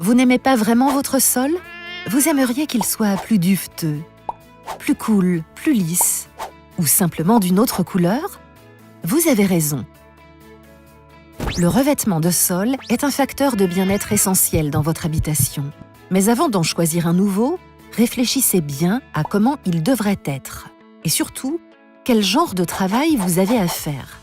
Vous n'aimez pas vraiment votre sol? Vous aimeriez qu'il soit plus duveteux, plus cool, plus lisse, ou simplement d'une autre couleur? Vous avez raison. Le revêtement de sol est un facteur de bien-être essentiel dans votre habitation. Mais avant d'en choisir un nouveau, réfléchissez bien à comment il devrait être. Et surtout, quel genre de travail vous avez à faire.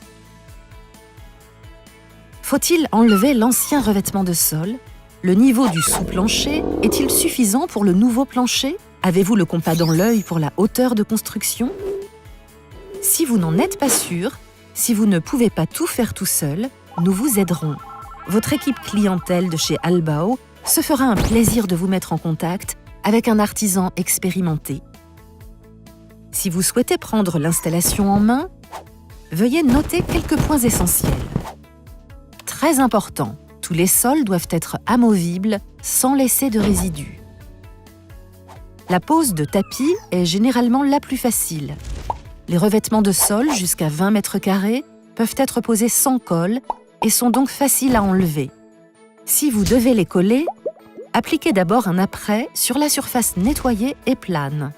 Faut-il enlever l'ancien revêtement de sol? Le niveau du sous-plancher est-il suffisant pour le nouveau plancher? Avez-vous le compas dans l'œil pour la hauteur de construction? Si vous n'en êtes pas sûr, si vous ne pouvez pas tout faire tout seul, nous vous aiderons. Votre équipe clientèle de chez Albao se fera un plaisir de vous mettre en contact avec un artisan expérimenté. Si vous souhaitez prendre l'installation en main, veuillez noter quelques points essentiels. Très important, tous les sols doivent être amovibles sans laisser de résidus. La pose de tapis est généralement la plus facile. Les revêtements de sol jusqu'à 20 mètres carrés peuvent être posés sans colle et sont donc faciles à enlever. Si vous devez les coller, appliquez d'abord un apprêt sur la surface nettoyée et plane.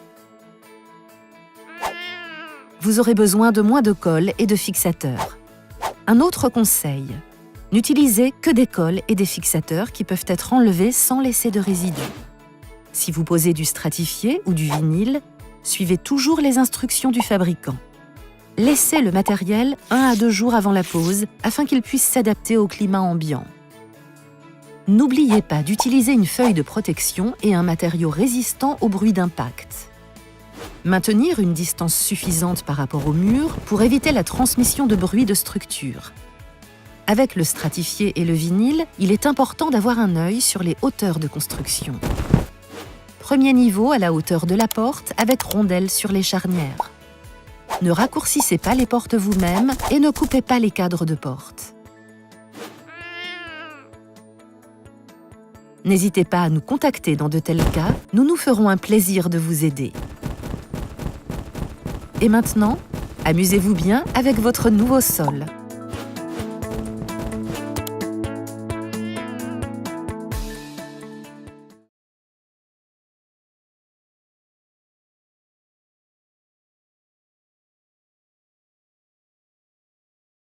Vous aurez besoin de moins de colle et de fixateurs. Un autre conseil, n'utilisez que des colles et des fixateurs qui peuvent être enlevés sans laisser de résidus. Si vous posez du stratifié ou du vinyle, suivez toujours les instructions du fabricant. Laissez le matériel 1 à 2 jours avant la pose afin qu'il puisse s'adapter au climat ambiant. N'oubliez pas d'utiliser une feuille de protection et un matériau résistant au bruit d'impact. Maintenir une distance suffisante par rapport au mur pour éviter la transmission de bruit de structure. Avec le stratifié et le vinyle, il est important d'avoir un œil sur les hauteurs de construction. Premier niveau à la hauteur de la porte avec rondelle sur les charnières. Ne raccourcissez pas les portes vous-même et ne coupez pas les cadres de porte. N'hésitez pas à nous contacter dans de tels cas, nous nous ferons un plaisir de vous aider. Et maintenant, amusez-vous bien avec votre nouveau sol.